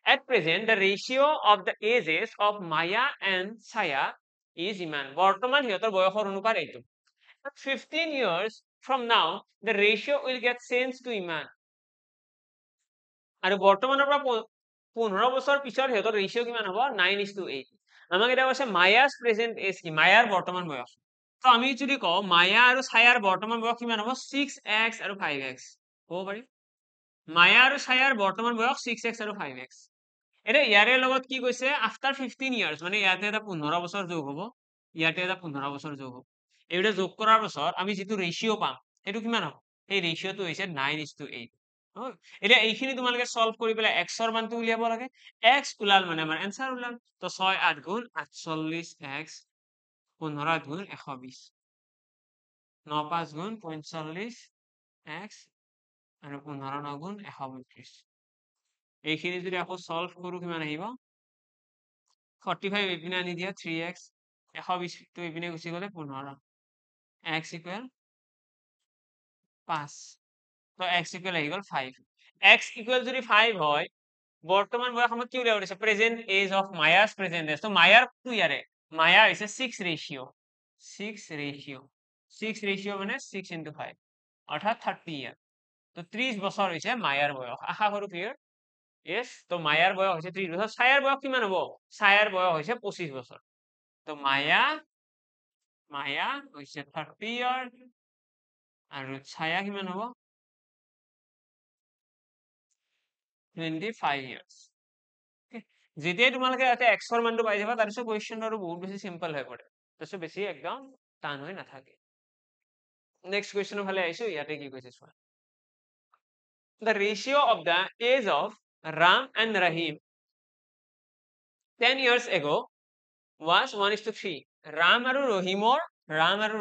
at present the ratio of the ages of Maya and Saya is ইমান বৰ্তমান হিহঁতৰ বয়সৰ অনুপাত এইটো 15 years from now the ratio will get changed to ইমান আৰু বৰ্তমানৰ পৰা 15 বছৰ পিছত হিহঁতৰ ৰেচিঅ কিমান হ'ব 9:8 আমাক এটা কৈছে মায়াস প্ৰেজেন্ট এজ কি মায়াৰ বৰ্তমান বয়স তো আমি যদি কওঁ মায়া আৰু ছায়াৰ বৰ্তমান বয়স কিমান হ'ব 6x আৰু 5x ক'ব পাৰি মায়া আৰু ছায়াৰ বৰ্তমান বয়স 6x আৰু 5x এটা ইয়াৰে লগত কি কৈছে আফটাৰ 15 ইয়াৰ্স মানে ইয়াতে এটা 15 বছৰ যোগ হ'ব ইয়াতে এটা 15 বছৰ যোগ হ'ব এইটা যোগ কৰাৰ পাছত আমি যেটো ৰেচিঅ পাম সেইটো কিমান হ'ব এই ৰেচিঅটো হৈছে 9:8 এতিয়া এইখিনি তোমালোকে সলভ কৰি পেলাই x ৰ মানটো উলিয়াব লাগে x ওলাল মানে আমাৰ এনসার ওলাল তো 6 8 গুণ 48x 15 8 গুণ 120 9 5 গুণ 45x আৰু 15 9 গুণ 132 এইখিনি যদি আকৌ সলভ কৰো কিমান আহিব 45 এইপিনে আনি দিয়া 3x 120 তো এইপিনে গুচি গলে 15 x ইকুয়াল 5 তো x ইকুয়াল আহি গল 5 x ইকুয়াল যদি 5 হয় বর্তমান বয়স আমাক কি উলিয়াব দিছে present age of Maya's present age তো মায়ার টু ইয়ারে মায়া হইছে 6 রেশিও 6 রেশিও মানে 6 into 5 অর্থাৎ 30 ইয়ার তো 30 বছর হইছে মায়ার বয়স আশা কৰো ক্লিয়ার yes তো মায়ার বয়স হইছে 30 বছর ছায়ার বয়স কিমান হ'ব ছায়ার বয়স হইছে 25 বছর তো মায়া হইছে 30 ইয়ার আৰু ছায়া কিমান হ'ব 25 years যেতিয়াই তোমালোকে ইয়াতে x ৰ মানটো পাই যাবা তাৰপিছত কুৱেশ্যন আৰু বহুত বেছি সিম্পল হৈ পৰে তাৰপিছত বেছি একদম টান হৈ নাথাকে নেক্সট কুৱেশ্যনৰ ফালে আহিছো ইয়াতে কি কৈছে চোৱা the ratio of the age of Ram and Rahim 10 years ago was 1:3 Ram আৰু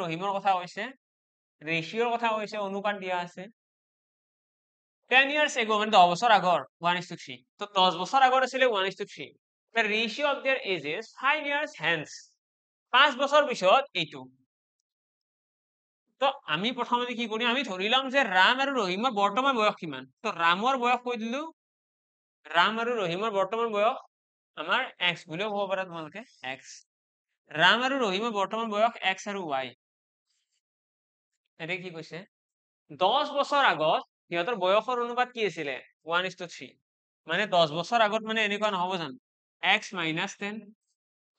ৰহিমৰ কথা কৈছে ৰেচিঅ'ৰ কথা কৈছে অনুপাত দিয়া আছে 10 years ago মানে 10 বছৰ আগৰ 1:3 তো 10 বছৰ আগৰ আছিলে 1:3 the ratio of their ages 5 years hence 5 বছৰ পিছত এইটো তো আমি প্ৰথমতে কি কৰিম আমি ধৰিলাম যে ৰাম আৰু ৰহিমৰ বৰ্তমান বয়স কিমান তো ৰামৰ বয়স কৈ দিলো ৰাম আৰু ৰহিমৰ বৰ্তমান বয়স আমাৰ x বুলিও ক'ব পাৰা তোমালোকে x ৰাম আৰু ৰহিমৰ বৰ্তমান বয়স x আৰু y এটা কি কৈছে 10 বছৰ আগত সিহঁতৰ বয়সৰ অনুপাত কি আছিলে 1:3 মানে 10 বছৰ আগত মানে এনেকুৱা নহব জানো x - 10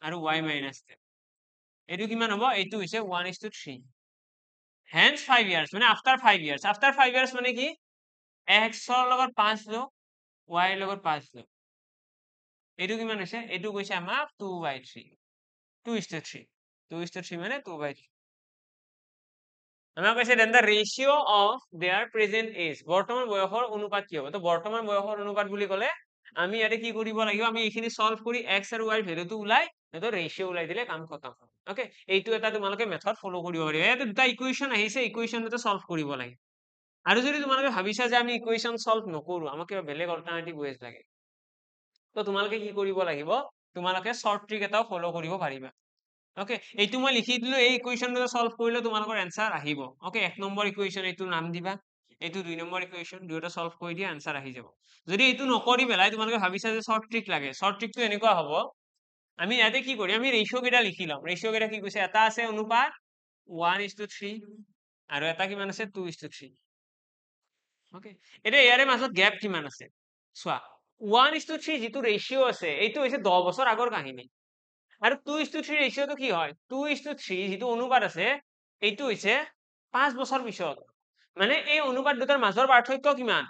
আৰু y - 10 এইটো কিমান হ'ব এইটো হৈছে 1:3 hence 5 years মানে after 5 years মানে কি x ৰ লগত 5 যোগ y ৰ লগত 5 যোগ এইটো কিমান হৈছে এইটো কৈছে আমাক 2/3 2:3 2:3 মানে 2/3 আমাক কৈছে then the ratio of their present age বৰ্তমান বয়সৰ অনুপাত কি হ'ব তো বৰ্তমান বয়সৰ অনুপাত বুলি ক'লে আমি ইয়াতে কি কৰিব লাগিব আমি এইখিনি সলভ কৰি x আৰু y ভ্যালুটো ওলাই তো ৰেচিঅ ওলাই দিলে কাম খতম ওকে এইটো এটা তোমালোকে মেথড ফলো কৰিব পাৰিবা ইয়াতে দুটা ইকুৱেশ্যন আহিছে ইকুৱেশ্যন দুটা সলভ কৰিব লাগে আৰু যদি তোমালোকে ভাবিছা যে আমি ইকুৱেশ্যন সলভ নকৰো আমাক কিবা বেলেগ অল্টাৰনেটিভ ওয়েজ লাগে তো তোমালোকে কি কৰিব লাগিব তোমালোকে শৰ্ট ট্ৰিক এটাও ফলো কৰিব পাৰিবা ওকে এইটো মই লিখি দিলো এই ইকুৱেশ্যনটো সলভ কৰিলে তোমালোকৰ এনসাৰ আহিব ওকে 1 নম্বৰ ইকুৱেশ্যন এইটো নাম দিবা এইটো 2 নম্বৰ ইকুৱেশ্যন দুয়োটা সলভ কৰি দিয়া এনসাৰ আহি যাব যদি এইটো নকৰি পেলাই তোমালোকে ভাবিছা যে শৰ্ট ট্ৰিক লাগে শৰ্ট ট্ৰিকটো এনেকুৱা হ'ব আমি ইয়াতে কি করি আমি রেশিও কেইটা লিখি লম রেশিও কেইটা কি কৈছে এটা আছে অনুপাত 1:3 আৰু এটা কিমান আছে 2:3 ওকে এতিয়া ইয়াৰে মাজত গ্যাপ কিমান আছে চোৱা 1:3 যিটো ৰেশিও আছে এইটো হৈছে 10 বছৰ আগৰ কাহিনী আৰু 2:3 ৰেশিওটো কি হয় 2:3 যিটো অনুপাত আছে এইটো হৈছে 5 বছৰ পিছত মানে এই অনুপাত দুটাৰ মাজৰ পাৰ্থক্য কিমান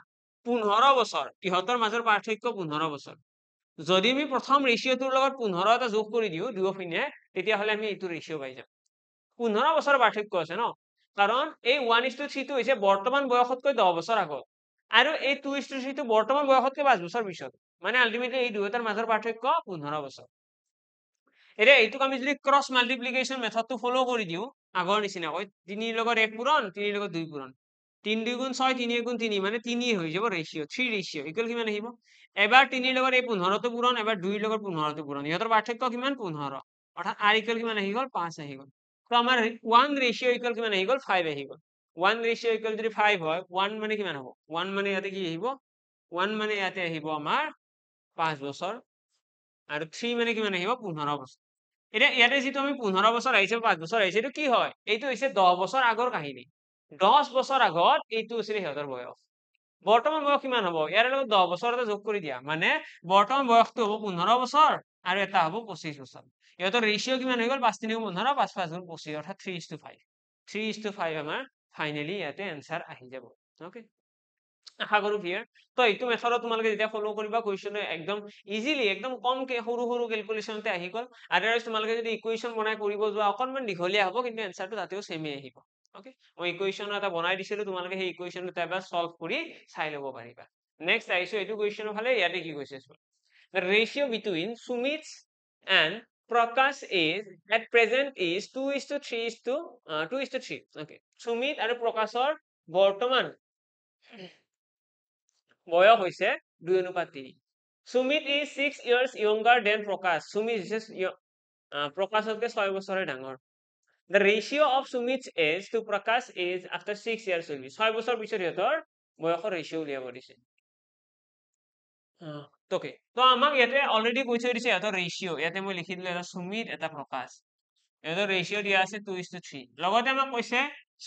15 বছৰ ইহঁতৰ মাজৰ পাৰ্থক্য 15 বছৰ যদি আমি প্ৰথম ৰেশিওটোৰ লগত 15 এটা যোগ কৰি দিও দুয়োপিনে তেতিয়াহ'লে আমি এইটো ৰেশিও পাই যাম 15 বছৰ পাৰ্থক্য আছে ন কাৰণ এই 1:3 টো হৈছে বৰ্তমান বয়সতকৈ 10 বছৰ আগত আৰু এই 2:3 টো বৰ্তমান বয়সতকৈ 5 বছৰ পিছত মানে আলটিমেটলি এই দুয়োটাৰ মাজৰ পাৰ্থক্য 15 বছৰ এতিয়া এইটোক আমি যদি ক্ৰস মাল্টিপ্লিকেশন মেথডটো ফলো কৰি দিও আগৰ নিচিনাকৈ 3 ৰ লগত 1 পূৰণ 3 ৰ লগত 2 পূৰণ 3 2 গুণ 6 3 1 গুণ 3 মানে 3 হৈ যাব ৰেশিও 3 ৰেশিও ইকুৱেল কিমান আহিব এবাৰ 3 ৰ লগত এই 15 টো পূৰণ এবাৰ 2 ৰ লগত 15 টো পূৰণ ইহঁতৰ পাৰ্থক্য কিমান 15 অৰ্থাৎ r ইকুৱেল কিমান আহি গল 5 আহি গল তো আমাৰ 1 ৰেশিও ইকুৱেল কিমান আহি গল 5 আহি গল 1 ৰেশিও ইকুৱেল যদি 5 হয় 1 মানে কিমান হ'ব 1 মানে ইয়াতে কি আহিব 1 মানে ইয়াতে আহিব আমাৰ 5 বছৰ আৰু 3 মানে কিমান আহিব 15 বছৰ এতিয়া ইয়াতে যিটো আমি 15 বছৰ আহিছে 5 বছৰ আহিছে এইটো কি হয় এইটো হৈছে 10 বছৰ আগৰ কাহিনী 10 বছৰ আগত এইটো আছিল সিহঁতৰ বয়স বৰ্তমান বয়স কিমান হ'ব ইয়াৰ লগত 10 বছৰ এটা যোগ কৰি দিয়া মানে বৰ্তমান বয়সটো হ'ব 15 বছৰ আৰু এটা হ'ব 25 বছৰ ইহঁতৰ ৰেশিও কিমান হৈ গ'ল 5 3 15 5 5 গুণ 25 অৰ্থাৎ 3:5 3:5 আমাৰ ফাইনালি ইয়াতে এনসাৰ আহি যাব ওকে আশা কৰো ক্লিয়াৰ তো এইটো মেথডত তোমালোকে যেতিয়া ফলো কৰিবা কুৱেশ্যন একদম ইজিলি একদম কমকে সৰু সৰু ক্যালকুলেশনতে আহি গল আদাৰৱাইজ তোমালোকে যদি ইকুৱেশ্যন বনাই কৰিব যোৱা অকনমান দীঘলীয়া হ'ব কিন্তু এনসাৰটো তাতেও সেমে আহিব ওকে মই ইকুৱেশ্যন এটা বনাই দিছিলো তোমালোকে সেই ইকুৱেশ্যনটো এবাৰ সলভ কৰি চাই ল'ব পাৰিবা নেক্সট আহিছো এইটো কুৱেশ্যনৰ ফালে ইয়াতে কি কৈছে the ratio between Sumit and Prakash is at present is 2:3 okay Sumit আৰু প্ৰকাশৰ বৰ্তমান বয়স হৈছে 2:3 Sumit is 6 years younger than Prakash Sumit is প্ৰকাশতকৈ 6 বছৰে ডাঙৰ the ratio of Sumit's age to Prakash is after 6 years will be 6 বছৰ পিছত ইহঁতৰ বয়সৰ ৰেশিও উলিয়াব দিছে ওকে তো আমাক ইয়াতে অলৰেডি কৈ থৈ দিছে ইহঁতৰ ৰেশিও ইয়াতে মই লিখি দিলো এটা সুমিত এটা প্ৰকাশ ইহঁতৰ ৰেশিও দিয়া আছে 2:3 লগতে আমাক কৈছে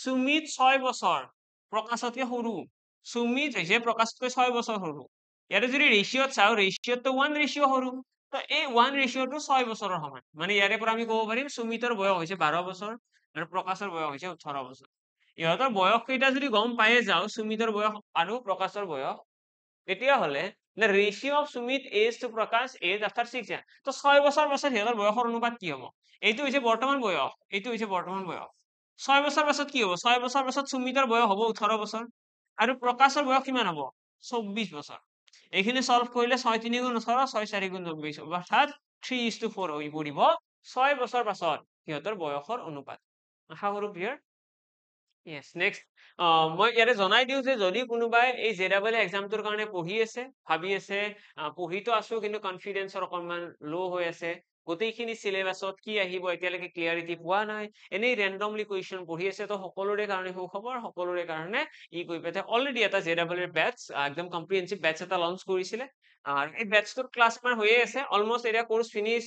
সুমিত 6 বছৰ প্ৰকাশতকৈ সৰু সুমিত হৈছে প্ৰকাশতকৈ 6 বছৰ সৰু ইয়াতে যদি ৰেশিওত চাও ৰেশিওটো 1 ৰেশিও সৰু তো এই 1 ৰেশিওটো 6 বছৰৰ সমান মানে ইয়াৰে পৰা আমি ক'ব পাৰিম সুমিতৰ বয়স হৈছে 12 বছৰ আৰু প্ৰকাশৰ বয়স হৈছে 18 বছৰ ইহঁতৰ বয়স কেইটা যদি গম পায়ে যাও সুমিতৰ বয়স আৰু প্ৰকাশৰ বয়স তেতিয়াহ'লে the ratio of Sumit age to Prakash age after 6 years তো 6 বছৰ পাছত সিহঁতৰ বয়সৰ অনুপাত কি হ'ব এইটো হৈছে বৰ্তমান বয়স এইটো হৈছে বৰ্তমান বয়স 6 বছৰ পাছত কি হ'ব 6 বছৰ পাছত সুমিতৰ বয়স হ'ব 18 বছৰ আৰু প্ৰকাশৰ বয়স কিমান হ'ব 24 বছৰ এইখিনি সলভ কৰিলে 6 3 গুণ 18 6 4 গুণ 24 অৰ্থাৎ 3:4 হৈ পৰিব 6 বছৰ পাছত সিহঁতৰ বয়সৰ অনুপাত আশা কৰো ক্লিয়াৰ Yes, next. মই ইয়াতে জনাই দিও যে যদি কোনোবাই এই JEE এক্সামটোৰ কাৰণে পঢ়ি আছে ভাবি আছে পঢ়িতো আছো কিন্তু কনফিডেন্সৰ অকনমান লো হৈ আছে গোটেইখিনি সিলেবাসত কি আহিব এতিয়ালৈকে ক্লিয়াৰিটি পোৱা নাই এনেই ৰেন্ডমলি কুৱেশ্যন পঢ়ি আছে তো সকলোৰে কাৰণে সুখবৰ সকলোৰে কাৰণে ই কৈ পেলাই অলৰেডি এটা JEE বেটচ একদম কম্প্ৰিহেনসিভ বেটচ এটা লঞ্চ কৰিছিলে আৰু এই বেটচটোৰ ক্লাছ আমাৰ হৈয়ে আছে অলমোষ্ট এতিয়া কোৰ্স ফিনিশ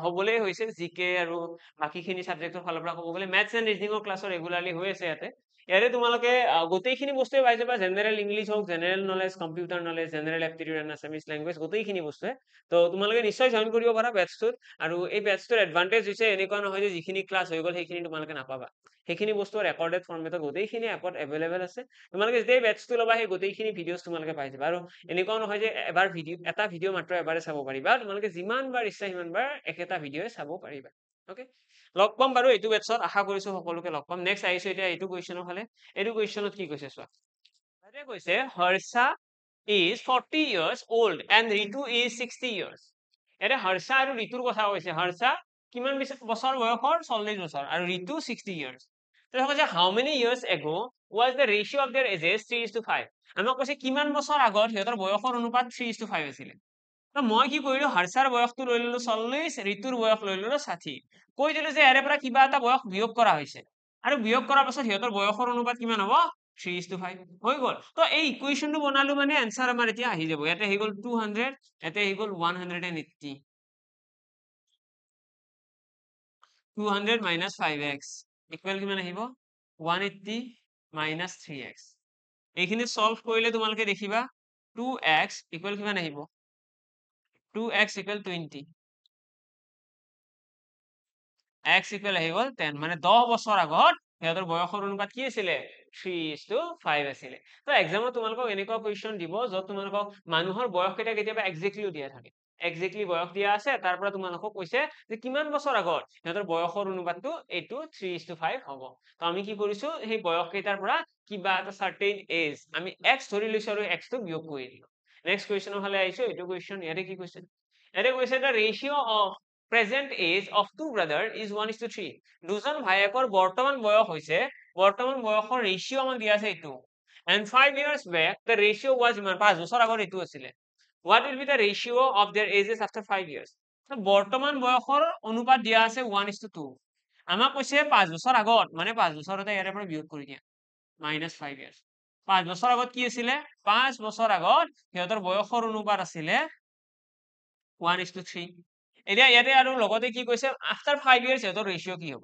হ'বলৈ হৈছে জিকে আৰু বাকিখিনি সাবজেক্টৰ ফালৰ পৰা ক'ব গ'লে মেথছ এণ্ড ৰিজনিঙৰ ক্লাছ ৰেগুলাৰলি হৈ আছে ইয়াতে ইয়াৰে তোমালোকে গোটেইখিনি বস্তুৱে পাই যাবা জেনাৰেল ইংলিছ হওক general knowledge computer knowledge general aptitude and Assamese language গোটেইখিনি বস্তুৱে তো তোমালোকে নিশ্চয় জইন কৰিব পাৰা বেটচটোত আৰু এই বেটচটোৰ এডভান্টেজ হৈছে এনেকুৱা নহয় যে যিখিনি ক্লাছ হৈ গ'ল সেইখিনি তোমালোকে নাপাবা সেইখিনি বস্তু ৰেকৰ্ডেড ফৰ্মেটত গোটেইখিনি এপত এভেইলেবল আছে তোমালোকে যেতিয়া বেটচটো ল'বা সেই গোটেইখিনি ভিডিঅ'ছ তোমালোকে পাই যাবা আৰু এনেকুৱাও নহয় যে এবাৰ এটা ভিডিঅ' মাত্ৰ এবাৰে চাব পাৰিবা তোমালোকে যিমান বাৰ ইচ্ছা সিমান বাৰ একেটা ভিডিঅ'ই চাব পাৰিবা ওকে লগ পাম বাৰু এইটো বেটচত আশা কৰিছো সকলোকে লগ পাম নেক্সট আহিছো এতিয়া এইটো কুৱেশ্যনৰ ফালে এইটো কুৱেশ্যনত কি কৈছে চোৱা তাতে কৈছে Harsha is 40 years old and Ritu is 60 years ইয়াতে হৰ্ষা আৰু ঋতুৰ কথা কৈছে হৰ্ষা কিমান বছৰ বয়সৰ 40 বছৰ আৰু ঋতু 60 years তো কৈছে how many years ago was the ratio of their ages 3:5 আমাক কৈছে কিমান বছৰ আগত সিহঁতৰ বয়সৰ অনুপাত 3:5 আছিল তো মই কি কৰিলো হৰ্ষাৰ বয়সটো লৈ ললো 40 ঋতুৰ বয়স লৈ ললো 60 কৈ দিলো যে ইয়াৰে পৰা কিবা এটা বয়স বিয়োগ কৰা হৈছে আৰু বিয়োগ কৰাৰ পাছত সিহঁতৰ বয়সৰ অনুপাত কিমান হ'ব 3:5 হৈ গ'ল তো এই ইকুৱেশ্যনটো বনালো মানে এনসাৰ আমাৰ এতিয়া আহি যাব ইয়াতে আহি গ'ল 200 ইয়াতে আহি গ'ল 180 200 minus 5x equal কিমান আহিব 180 minus 3x এইখিনি সলভ কৰিলে তোমালোকে দেখিবা 2x equal কিমান আহিব 2x equal 20 x equal আহি গ'ল 10 মানে 10 বছৰ আগত সিহঁতৰ বয়সৰ অনুপাত কি আছিলে 3:5 আছিলে তো এক্সামত তোমালোকক এনেকুৱা কুৱেশ্যন দিব য'ত তোমালোকক মানুহৰ বয়স কেতিয়াবা এক্সাক্টলি দিয়া থাকে এক্সাক্টলি বয়স দিয়া আছে তাৰ পৰা তোমালোকক কৈছে যে কিমান বছৰ আগত সিহঁতৰ বয়সৰ অনুপাতটো এইটো 3:5 হ'ব তো আমি কি কৰিছো সেই বয়স কেইটাৰ পৰা কিবা এটা সাৰ্টেইন এজ আমি x ধৰি লৈছো আৰু x টো বিয়োগ কৰি দিলো নেক্সট কুৱেশ্যনৰ ফালে আহিছো এইটো কুৱেশ্যন ইয়াতে কি কৈছে ইয়াতে কৈছে the ratio of present age of two brother is 1:3 দুজন ভাইয়েকৰ বৰ্তমান বয়স হৈছে বৰ্তমান বয়সৰ ৰেশিও আমাক দিয়া আছে এইটো and 5 years back the ratio was ইমান 5 বছৰ আগত এইটো আছিলে what will be the ratio of their ages after 5 years বৰ্তমান বয়সৰ অনুপাত দিয়া আছে 1:2 আমাক কৈছে 5 বছৰ আগত মানে 5 বছৰতে ইয়াৰে পৰা বিয়োগ কৰি দিয়া -5 years 5 বছৰ আগত কি আছিলে 5 বছৰ আগত সিহঁতৰ বয়সৰ অনুপাত আছিলে 1:3 এতিয়া ইয়াতে আৰু লগতে কি কৈছে আফটাৰ 5 ইয়াৰ্স সিহঁতৰ ৰেশিও কি হ'ব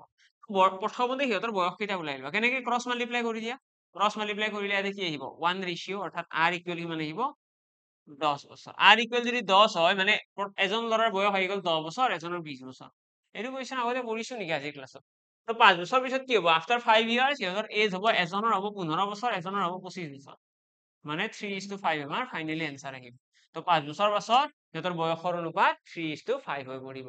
প্ৰথমতে সিহঁতৰ বয়স কেইটা ওলাই লোৱা কেনেকে ক্ৰস মাল্টিপ্লাই কৰি দিয়া ক্ৰস মাল্টিপ্লাই কৰিলে ইয়াতে কি আহিব 1 ৰেশিও অৰ্থাৎ r ইকুৱেল কিমান আহিব 10 বছৰ r ইকুৱেল যদি 10 হয় মানে এজন ল'ৰাৰ বয়স হৈ গ'ল 10 বছৰ এজনৰ 20 বছৰ এইটো কুৱেশ্যন আগতে পঢ়িছো নেকি আজি ক্লাছত তো 5 বছৰ পিছত কি হ'ব আফটাৰ 5 ইয়াৰ্স সিহঁতৰ এজ হ'ব এজনৰ হ'ব 15 বছৰ এজনৰ হ'ব 25 বছৰ মানে 3:5 আমাৰ ফাইনালি এনসাৰ আহিব তো 5 বছৰ পাছত সিহঁতৰ বয়সৰ অনুপাত 3:5 হৈ পৰিব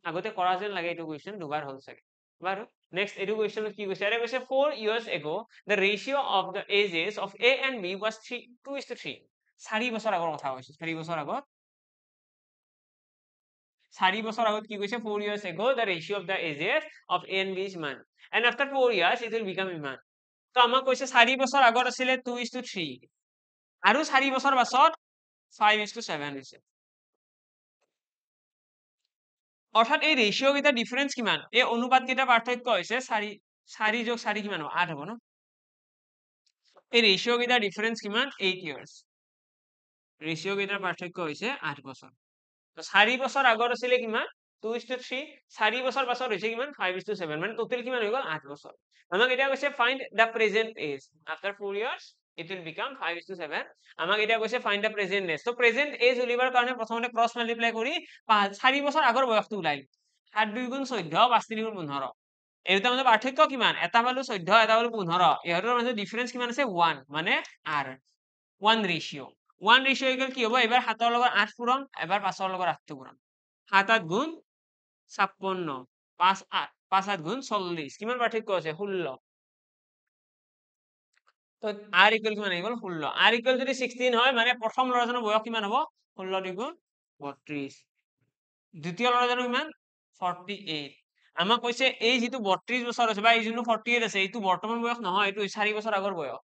আগতে কৰা যেন লাগে এইটো কুৱেশ্যন দুবাৰ হ'ল চাগে বাৰু নেক্সট এইটো কুৱেশ্যনত কি কৈছে আৰে কৈছে 4 years ago the ratio of the ages of a and b was 2:3 4 বছৰ আগৰ কথা কৈছে 4 বছৰ আগত 4 বছৰ আগত কি কৈছে 4 years ago the ratio of the ages of a and b is ইমান and after 4 years it will become ইমান তো আমাক কৈছে 4 বছৰ আগত আছিলে 2:3 আৰু 4 বছৰ পাছত 5:7 হৈছে অৰ্থাৎ এই ৰেশিও কেইটা ডিফাৰেন্স কিমান এই অনুপাত কেইটা পাৰ্থক্য হৈছে 4 যোগ 4 কিমান হ'ব 8 হ'ব ন এই ৰেশিও কেইটা ডিফাৰেন্স কিমান 8 ইয়াৰ্স ৰেশিও কেইটাৰ পাৰ্থক্য হৈছে 8 বছৰ তো 4 বছৰ আগত আছিলে কিমান 2:3 4 বছৰ পাছত হৈছে কিমান 5:7 মানে টোটাল কিমান হৈ গ'ল 8 বছৰ আমাক এতিয়া কৈছে find the present age after 4 years it will become 5:7 আমাক এতিয়া কৈছে ফাইন্ড দা প্ৰেজেন্ট এজ তো প্ৰেজেন্ট এজ উলিয়াবৰ কাৰণে প্ৰথমতে ক্ৰস মাল্টিপ্লাই কৰি 4 বছৰ আগৰ বয়সটো ওলাই 7 2 গুণ 14 5 3 গুণ 15 এই দুটাৰ মাজত পাৰ্থক্য কিমান এটা পালো 14 এটা পালো 15 ইহঁতৰ মাজত ডিফাৰেন্স কিমান আছে 1 মানে r 1 ৰেশিও 1 ৰেশিও ইকুৱেল কি হ'ব এবাৰ 7 ৰ লগত 8 পূৰণ এবাৰ 5 ৰ লগত 8 পূৰণ 7 8 গুণ 56 5 8 5 8 গুণ 40 কিমান পাৰ্থক্য আছে 16 তো r ইকুৱেল কিমান আহি গ'ল 16 r ইকুৱেল যদি 16 হয় মানে প্ৰথম ল'ৰাজনৰ বয়স কিমান হ'ব 16 দ্বিগুণ 32 দ্বিতীয় ল'ৰাজনৰ কিমান 48 আমাক কৈছে এই যেটো 32 বছৰ আছে বা এই যেটো 48 আছে এইটো বৰ্তমান বয়স নহয় এইটো 4 বছৰ আগৰ বয়স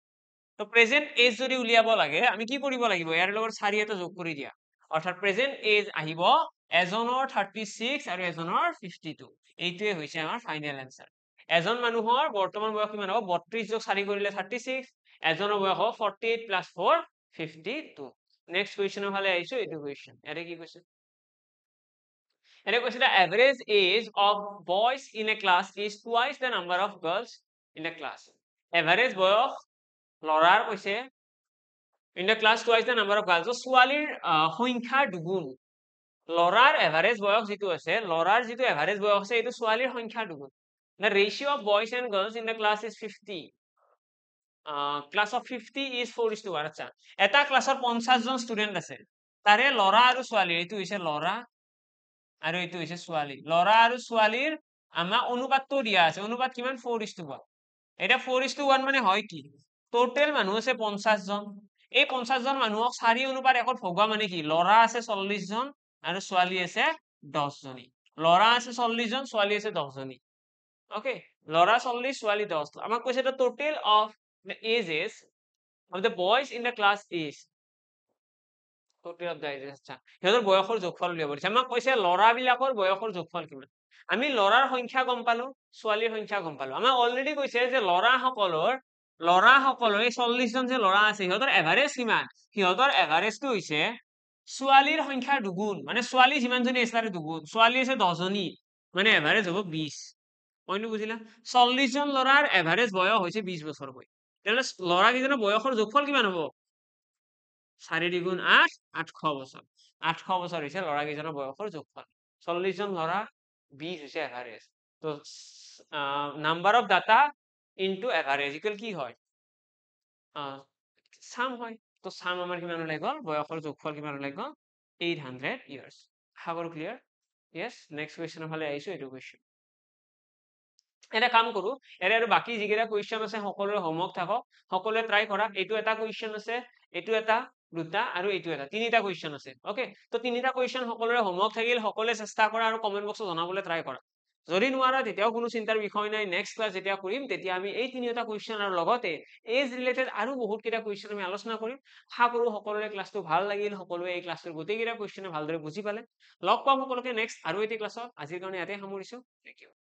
তো প্ৰেজেন্ট এজ যদি উলিয়াব লাগে আমি কি কৰিব লাগিব ইয়াৰ লগত 4 এটা যোগ কৰি দিয়া অৰ্থাৎ প্ৰেজেন্ট এজ আহিব এজনৰ 36 আৰু এজনৰ 52 এইটোৱে হৈছে আমাৰ ফাইনাল আনসাৰ এজন মানুহৰ বৰ্তমান বয়স কিমান হ'ব 32 যোগ 4 কৰিলে 36 এজনৰ বয়স হ'ব 48 প্লাস 4 52 নেক্সট কুৱেশ্যনৰ ফালে আহিছো এইটো কুৱেশ্যন ইয়াতে কি কৈছে the average age of boys in a class is twice the number of girls in a class average বয়স লৰাৰ কৈছে in the class twice the number of girls so ছোৱালীৰ সংখ্যা দুগুণ লৰাৰ এভাৰেজ বয়স যেটো আছে লৰাৰ যেটো এভাৰেজ বয়স আছে এইটো ছোৱালীৰ সংখ্যা দুগুণ the ratio of boys and girls in the class is 50 class of 50 is 4:1 আচ্ছা এটা ক্লাসৰ 50 জন ষ্টুডেন্ট আছে তাৰে লৰা আৰু ছোৱালী এইটো হৈছে লৰা আৰু এইটো হৈছে ছোৱালী লৰা আৰু ছোৱালীৰ আমাৰ অনুপাতটো দিয়া আছে অনুপাত কিমান 4:1 এটা 4:1 মানে হয় কি টোটাল মানুহ আছে 50 জন এই 50 জন মানুহক 4 অনুপাত 1ত ভগোৱা মানে কি লৰা আছে 40 জন আৰু ছোৱালী আছে 10 জনী লৰা আছে 40 জন ছোৱালী আছে 10 জনী ওকে লৰা 40 ছোৱালী 10 আমাক কৈছে the total of the ages of the boys in the class is total of the ages আচ্ছা সিহঁতৰ বয়সৰ যোগফল উলিয়াব দিছে আমাক কৈছে লৰা বিলাকৰ বয়সৰ যোগফল কিমান আমি লৰাৰ সংখ্যা গম পালো ছোৱালীৰ সংখ্যা গম পালো আমাক অলৰেডি কৈছে যে লৰা সকলৰ এই 40 জন যে লৰা আছে সিহঁতৰ এভাৰেজ কিমান সিহঁতৰ এভাৰেজটো হৈছে ছোৱালীৰ সংখ্যাৰ দুগুণ মানে ছোৱালী যিমান জনী আছে তাৰে দুগুণ ছোৱালী আছে 10 জনী মানে এভাৰেজ হ'ব 20 পইণ্টটো বুজিলা 40 জন ল'ৰাৰ এভাৰেজ বয়স হৈছে 20 বছৰকৈ তেনেহ'লে ল'ৰা কেইজনৰ বয়সৰ যোগফল কিমান হ'ব 4 দ্বিগুণ 8 800 বছৰ 800 বছৰ হৈছে ল'ৰা কেইজনৰ বয়সৰ যোগফল 40 জন ল'ৰা 20 হৈছে এভাৰেজ তো number of data into average equal কি হয় সাম হয় তো সাম আমাৰ কিমান ওলাই গ'ল বয়সৰ যোগফল কিমান ওলাই গ'ল 800 ইয়াৰ্ছ আশা কৰো ক্লিয়াৰ yes নেক্সট কুৱেশ্যনৰ ফালে আহিছো এইটো কুৱেশ্যন এটা কাম কৰো এৰে আৰু বাকি যিকেইটা কুৱেশ্যন আছে সকলোৰে হোমৱৰ্ক থাকক সকলোৱে ট্ৰাই কৰা এইটো এটা কুৱেশ্যন আছে এইটো এটা দুটা আৰু এইটো এটা তিনিটা কুৱেশ্যন আছে ওকে তো তিনিটা কুৱেশ্যন সকলোৰে হোমৱৰ্ক থাকিল সকলোৱে চেষ্টা কৰা আৰু কমেন্ট বক্সত জনাবলৈ ট্ৰাই কৰা যদি নোৱাৰা তেতিয়াও কোনো চিন্তাৰ বিষয় নাই নেক্সট ক্লাছ যেতিয়া কৰিম তেতিয়া আমি এই তিনিটা কুৱেশ্যন আৰু লগতে এজ ৰিলেটেড আৰু বহুত কেইটা কুৱেশ্যন আমি আলোচনা কৰিম আশা কৰো সকলোৰে ক্লাছটো ভাল লাগিল সকলোৱে এই ক্লাছটোৰ গোটেইকেইটা কুৱেশ্যন ভালদৰে বুজি পালে লগ পাম সকলোকে নেক্সট আৰু এটি ক্লাছত আজিৰ কাৰণে ইয়াতে সামৰিছো থেংক ইউ